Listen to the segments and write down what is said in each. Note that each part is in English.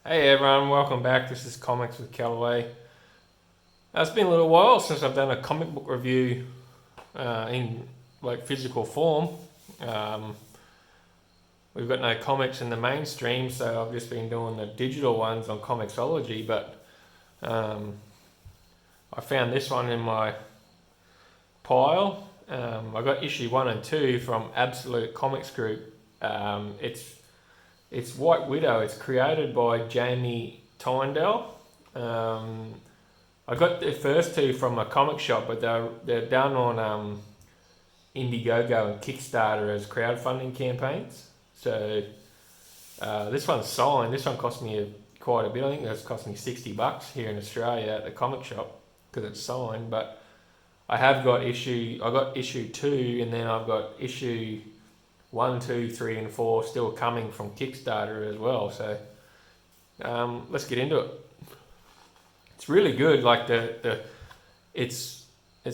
Hey everyone, welcome back. This is Comics with Callaway. It's been a little while since I've done a comic book review in like physical form. Um, we've got no comics in the mainstream, so I've just been doing the digital ones on Comixology. But um, I found this one in my pile. I got issue 1 and 2 from Absolute Comics Group. It's White Widow. It's created by Jamie Tyndall. I got the first two from a comic shop, but they're done on Indiegogo and Kickstarter as crowdfunding campaigns. So this one's signed. This one cost me quite a bit. I think it's cost me $60 here in Australia at the comic shop because it's signed. But I got issue 2, and then I've got issue 1, 2, 3, and 4 still coming from Kickstarter as well. So let's get into it. It's really good. Like it's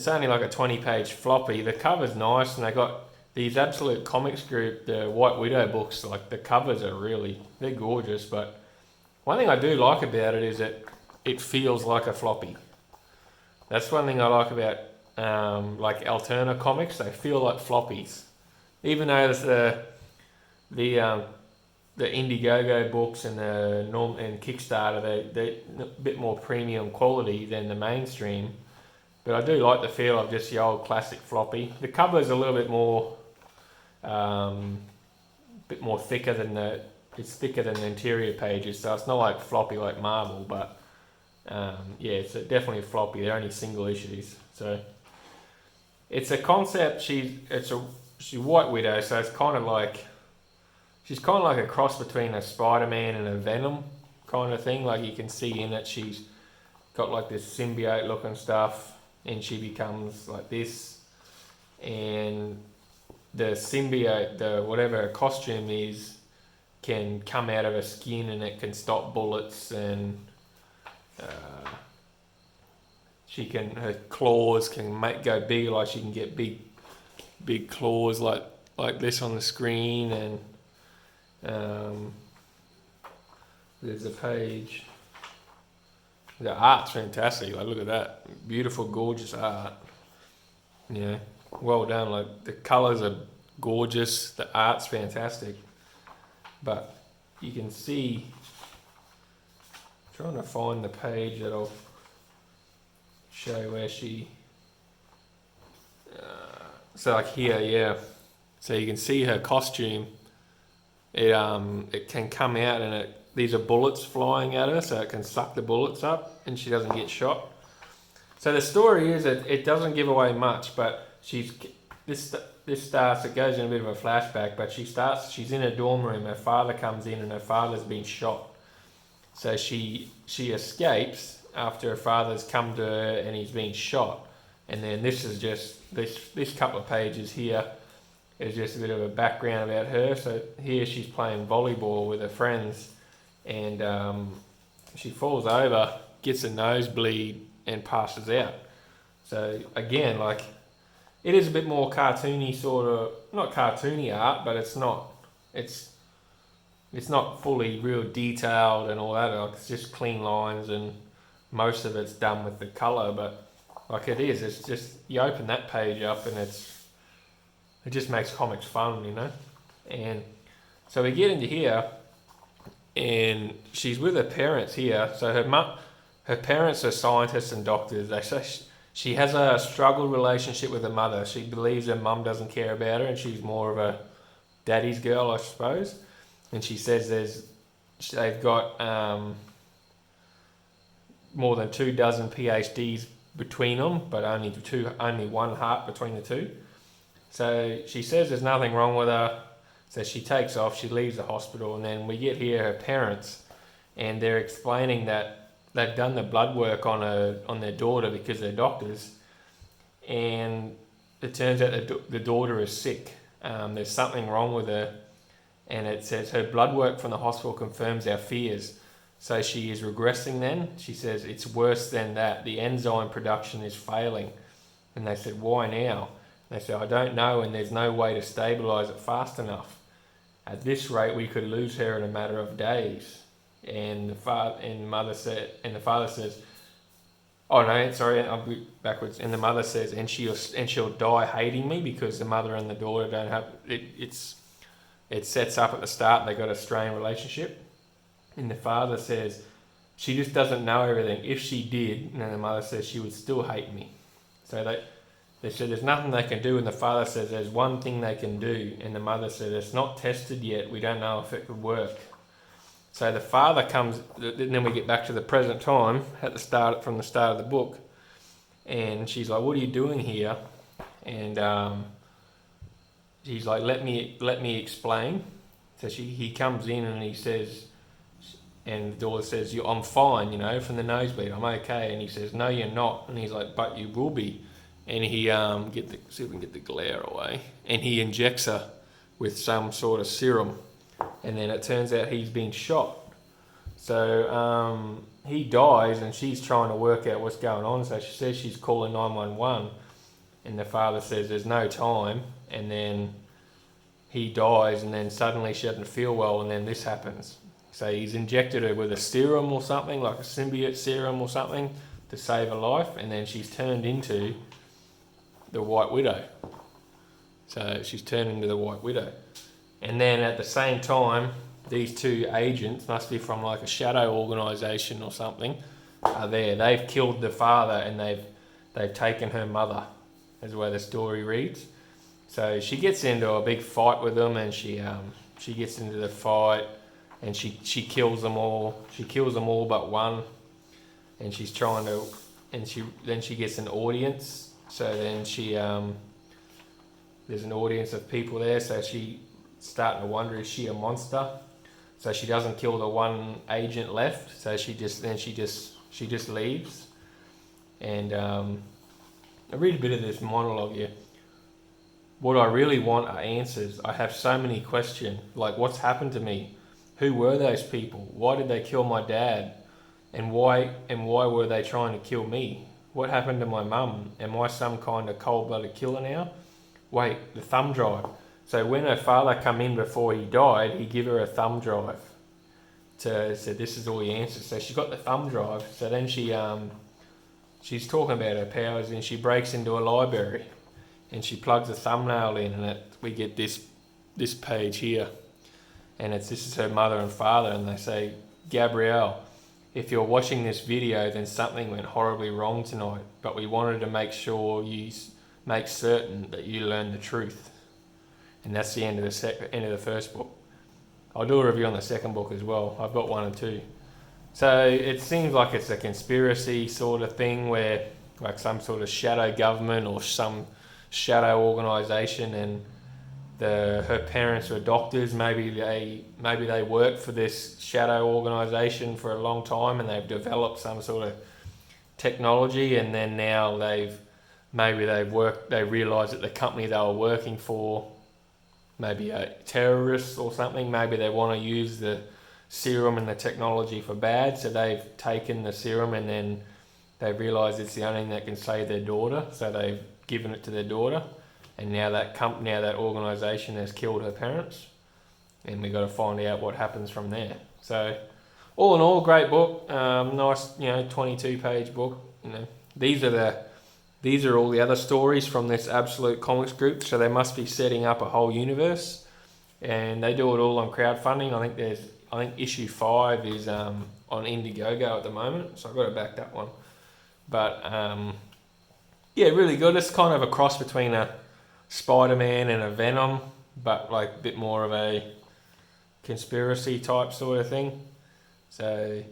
only like a 20-page floppy. The cover's nice, and they got these Absolute Comics Group, the White Widow books. Like the covers they're gorgeous. But one thing I do like about it is that it feels like a floppy. That's one thing I like about like Alterna comics. They feel like floppies, even though it's the Indiegogo books and the and Kickstarter, they're a bit more premium quality than the mainstream. But I do like the feel of just the old classic floppy. The cover's a little bit more thicker than it's thicker than the interior pages, so it's not like floppy like Marvel, but yeah, it's definitely a floppy. They're only single issues, so it's a concept. She's White Widow, so it's kind of like she's kind of like a cross between a Spider-Man and a Venom kind of thing. Like you can see in it, she's got like this symbiote looking stuff, and she becomes like this, and the symbiote, the whatever her costume is, can come out of her skin, and it can stop bullets, and her claws can go bigger, like she can get big claws like this on the screen, and there's a page. The art's fantastic. Like look at that, beautiful, gorgeous art. Yeah, well done. Like the colours are gorgeous. The art's fantastic. But you can see. Trying to find the page that'll show where she. So like here, yeah. So you can see her costume. It can come out, and these are bullets flying at her, so it can suck the bullets up, and she doesn't get shot. So the story is that it doesn't give away much, but this starts. It goes in a bit of a flashback, but she's in a dorm room. Her father comes in, and her father's been shot. So she escapes after her father's come to her, and he's been shot. And then this is just this couple of pages here is just a bit of a background about her. So here she's playing volleyball with her friends, and she falls over, gets a nosebleed, and passes out. So again, like it is a bit more cartoony, sort of not cartoony art, but it's not fully real detailed and all that. Like it's just clean lines, and most of it's done with the color. But like it's just you open that page up, and it just makes comics fun, you know. And so we get into here, and she's with her parents here. So her parents are scientists and doctors. They say she has a struggled relationship with her mother. She believes her mum doesn't care about her, and she's more of a daddy's girl, I suppose. And she says they've got more than 24 PhDs between them, but only one heart between the two. So she says there's nothing wrong with her. So she takes off. She leaves the hospital, and then we get here her parents, and they're explaining that they've done the blood work on their daughter because they're doctors, and it turns out the daughter is sick. There's something wrong with her. And it says her blood work from the hospital confirms our fears. So she is regressing then. She says it's worse than that. The enzyme production is failing. And they said, why now? And they said, I don't know, and there's no way to stabilise it fast enough. At this rate, we could lose her in a matter of days. And the father says, oh no, sorry, I'll be backwards. And the mother says, and she'll die hating me, because the mother and the daughter don't have it. It sets up at the start they got a strained relationship. And the father says, she just doesn't know everything. If she did, and then the mother says, she would still hate me. So they said there's nothing they can do, and the father says there's one thing they can do, and the mother said it's not tested yet. We don't know if it could work. So the father comes, and then we get back to the present time from the start of the book, and she's like, "What are you doing here?" And he's like, "Let me explain." So he comes in and he says, and the daughter says, "I'm fine, from the nosebleed. I'm okay." And he says, "No, you're not." And he's like, "But you will be." And he see if we can get the glare away, and he injects her with some sort of serum, and then it turns out he's been shot. So he dies, and she's trying to work out what's going on. So she says she's calling 911, and the father says there's no time, and then he dies, and then suddenly she doesn't feel well, and then this happens. So he's injected her with a serum or something, like a symbiote serum or something, to save her life, and then she's turned into the White Widow. So she's turned into the White Widow. And then at the same time, these two agents, must be from like a shadow organisation or something, are there. They've killed the father, and they've taken her mother, is where the story reads. So she gets into a big fight with them, and she gets into the fight, and she kills them all. She kills them all but one, and she's trying to, and she gets an audience. So then there's an audience of people there. So she starting to wonder, is she a monster? So she doesn't kill the one agent left. So she just leaves. And I read a bit of this monologue here. What I really want are answers. I have so many questions, like what's happened to me? Who were those people? Why did they kill my dad? And why were they trying to kill me? What happened to my mum? Am I some kind of cold-blooded killer now? Wait, the thumb drive. So when her father come in before he died, he gave her a thumb drive. So this is all your answers. So she got the thumb drive. So then she's talking about her powers, and she breaks into a library, and she plugs a thumbnail in, and we get this page here, and this is her mother and father, and they say, "Gabrielle, if you're watching this video, then something went horribly wrong tonight, but we wanted to make certain that you learn the truth." And that's the end of the first book. I'll do a review on the second book as well. I've got 1 and 2. So it seems like it's a conspiracy sort of thing, where like some sort of shadow government or some shadow organisation, and her parents were doctors. Maybe they worked for this shadow organisation for a long time, and they've developed some sort of technology, and then now they realised that the company they were working for, maybe a terrorist or something. Maybe they want to use the serum and the technology for bad, so they've taken the serum, and then they realised it's the only thing that can save their daughter, so they've given it to their daughter. And now that organisation has killed her parents, and we've got to find out what happens from there. So, all in all, great book. Nice, 22-page book. These are all the other stories from this Absolute Comics group. So they must be setting up a whole universe, and they do it all on crowdfunding. I think issue 5 is on Indiegogo at the moment, so I've got to back that one. But yeah, really good. It's kind of a cross between a Spider-Man and a Venom, but like a bit more of a conspiracy type sort of thing. So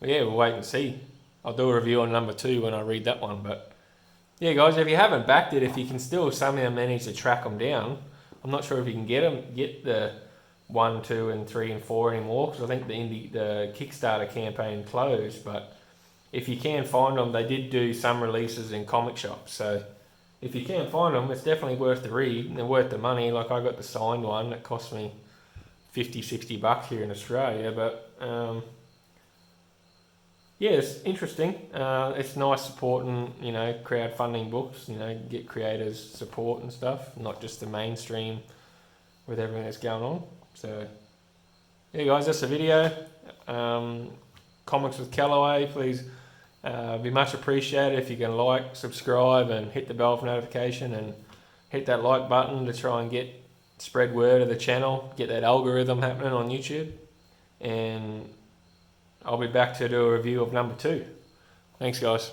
yeah, we'll wait and see. I'll do a review on number 2 when I read that one. But yeah, guys, if you haven't backed it, if you can still somehow manage to track them down, I'm not sure if you can get the 1, 2, and 3 and 4 anymore, because I think the Kickstarter campaign closed. But if you can find them, they did do some releases in comic shops. So if you can find them, it's definitely worth the read and they're worth the money. Like I got the signed one that cost me $50-$60 here in Australia, but yeah, it's interesting. It's nice supporting, crowdfunding books, get creators support and stuff, not just the mainstream with everything that's going on. So yeah, guys, that's the video. Comics with Callaway, please be much appreciated if you can like, subscribe, and hit the bell for notification, and hit that like button to try and spread word of the channel, get that algorithm happening on YouTube. And I'll be back to do a review of number 2. Thanks, guys.